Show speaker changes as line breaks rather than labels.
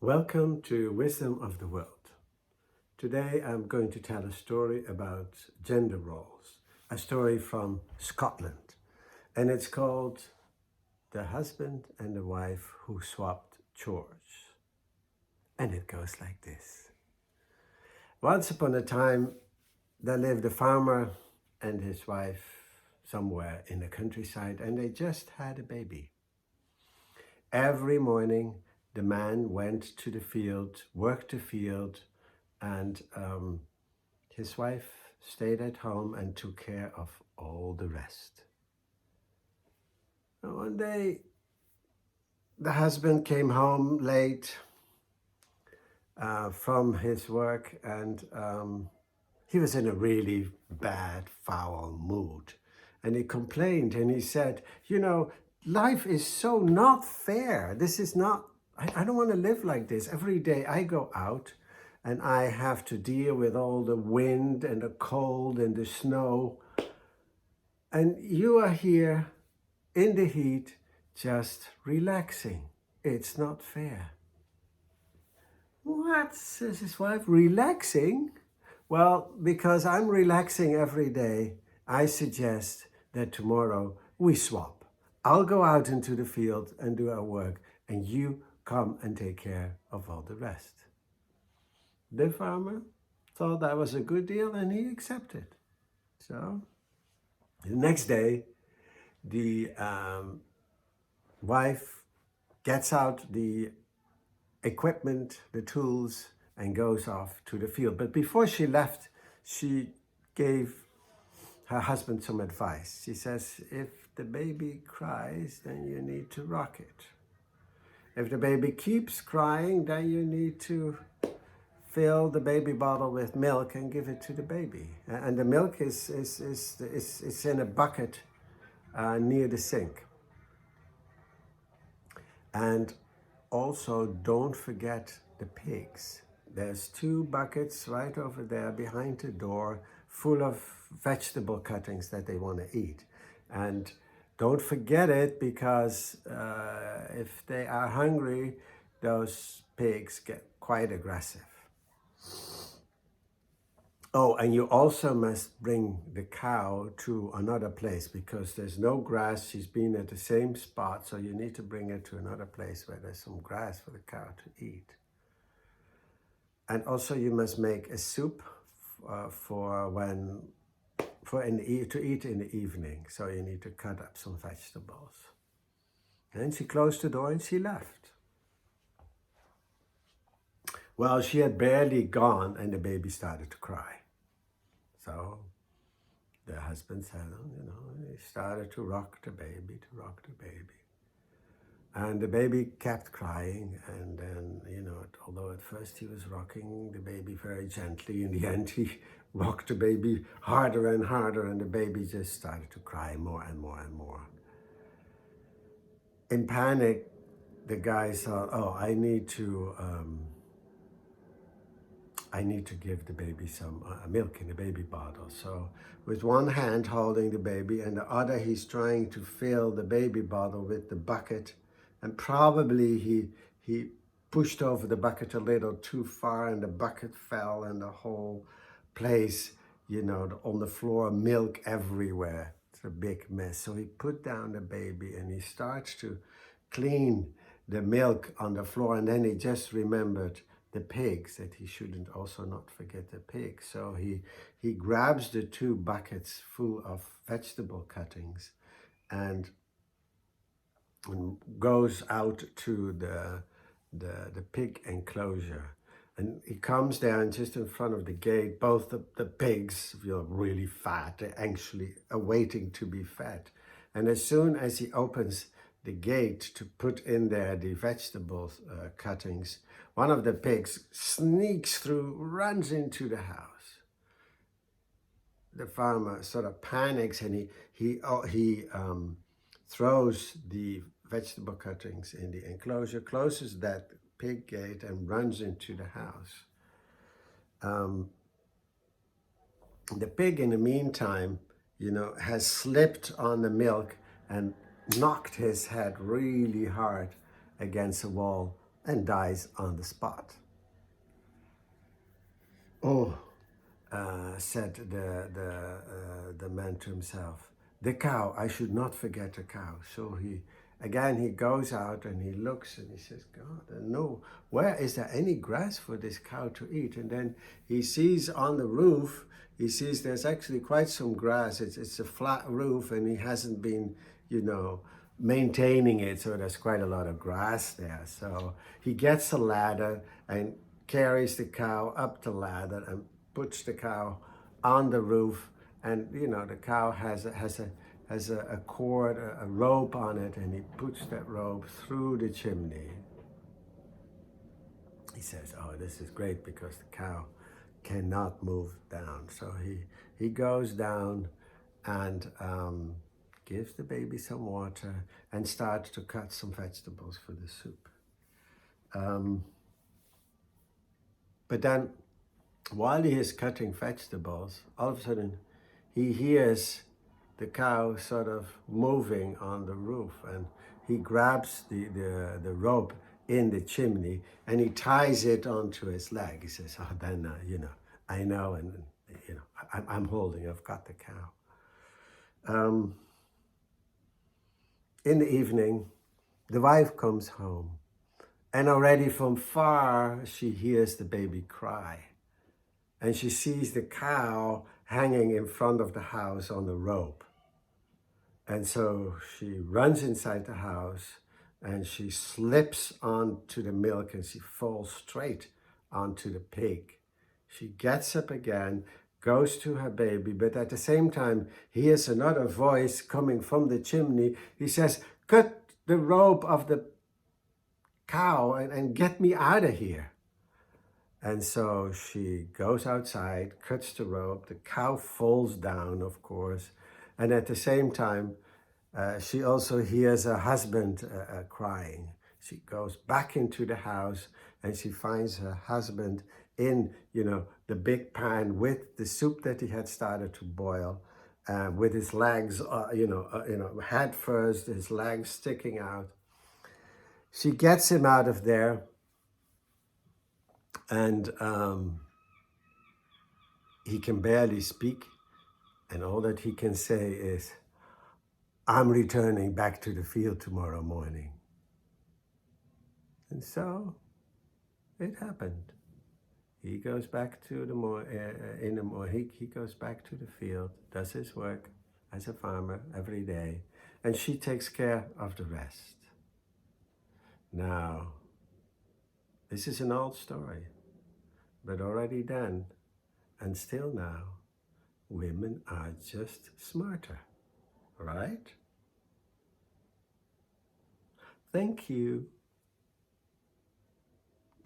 Welcome to Wisdom of the World. Today I'm going to tell a story about gender roles, a story from Scotland, and it's called The Husband and the Wife Who Swapped Chores. And it goes like this. Once upon a time, there lived a farmer and his wife somewhere in the countryside, and they just had a baby. Every morning, the man went to the field, worked the field, and his wife stayed at home and took care of all the rest. And one day, the husband came home late from his work, and he was in a really bad, foul mood. And he complained and he said, life is so not fair. This is not, I don't want to live like this. Every day I go out and I have to deal with all the wind and the cold and the snow. And you are here in the heat, just relaxing. It's not fair. What, says his wife, relaxing? Well, because I'm relaxing every day, I suggest that tomorrow we swap. I'll go out into the field and do our work, and you come and take care of all the rest. The farmer thought that was a good deal and he accepted. So the next day, the wife gets out the equipment, the tools, and goes off to the field. But before she left, she gave her husband some advice. She says, if the baby cries, then you need to rock it. If the baby keeps crying, then you need to fill the baby bottle with milk and give it to the baby. And the milk is in a bucket near the sink. And also, don't forget the pigs. There's 2 buckets right over there behind the door full of vegetable cuttings that they want to eat. And don't forget it, because if they are hungry, those pigs get quite aggressive. Oh, and you also must bring the cow to another place because there's no grass. She's been at the same spot, so you need to bring her to another place where there's some grass for the cow to eat. And also you must make a soup to eat in the evening. So you need to cut up some vegetables. And she closed the door and she left. Well, she had barely gone and the baby started to cry. So the husband said, he started to rock the baby. And the baby kept crying. And then, although at first he was rocking the baby very gently, in the end he rocked the baby harder and harder, and the baby just started to cry more and more and more. In panic, the guy thought, I need to give the baby some milk in the baby bottle. So with one hand holding the baby and the other he's trying to fill the baby bottle with the bucket, and probably he pushed over the bucket a little too far and the bucket fell and the whole place, on the floor, milk everywhere. It's a big mess. So he put down the baby and he starts to clean the milk on the floor, and then he just remembered the pigs, that he shouldn't also not forget the pigs. So he grabs the 2 buckets full of vegetable cuttings and goes out to the pig enclosure. And he comes there, and just in front of the gate, both the pigs, really fat, they're actually awaiting to be fed. And as soon as he opens the gate to put in there the vegetable cuttings, one of the pigs sneaks through, runs into the house. The farmer sort of panics and he throws the vegetable cuttings in the enclosure, closes that pig gate and runs into the house. The pig, in the meantime, has slipped on the milk and knocked his head really hard against the wall and dies on the spot. Oh, said the man to himself, the cow, I should not forget the cow. So he goes out and he looks and he says, God, no, where is there any grass for this cow to eat? And then he sees on the roof, he sees there's actually quite some grass. It's a flat roof and he hasn't been, maintaining it. So there's quite a lot of grass there. So he gets a ladder and carries the cow up the ladder and puts the cow on the roof, and the cow has a cord, a rope on it, and he puts that rope through the chimney. He says, oh, this is great because the cow cannot move down. So he goes down and gives the baby some water and starts to cut some vegetables for the soup. But then while he is cutting vegetables, all of a sudden he hears the cow sort of moving on the roof, and he grabs the rope in the chimney and he ties it onto his leg. He says, oh, then, I know, and, I'm holding, I've got the cow. In the evening, the wife comes home, and already from far, she hears the baby cry. And she sees the cow hanging in front of the house on the rope. And so she runs inside the house and she slips onto the milk and she falls straight onto the pig. She gets up again, goes to her baby, but at the same time, hears another voice coming from the chimney. He says, cut the rope of the cow and get me out of here. And so she goes outside, cuts the rope, the cow falls down, of course. And at the same time, she also hears her husband crying. She goes back into the house and she finds her husband in, the big pan with the soup that he had started to boil, with his legs, head first, his legs sticking out. She gets him out of there. And he can barely speak. And all that he can say is, I'm returning back to the field tomorrow morning. And so it happened. He goes back to he goes back to the field, does his work as a farmer every day, and she takes care of the rest. Now, this is an old story, but already then, and still now, women are just smarter, right? Thank you.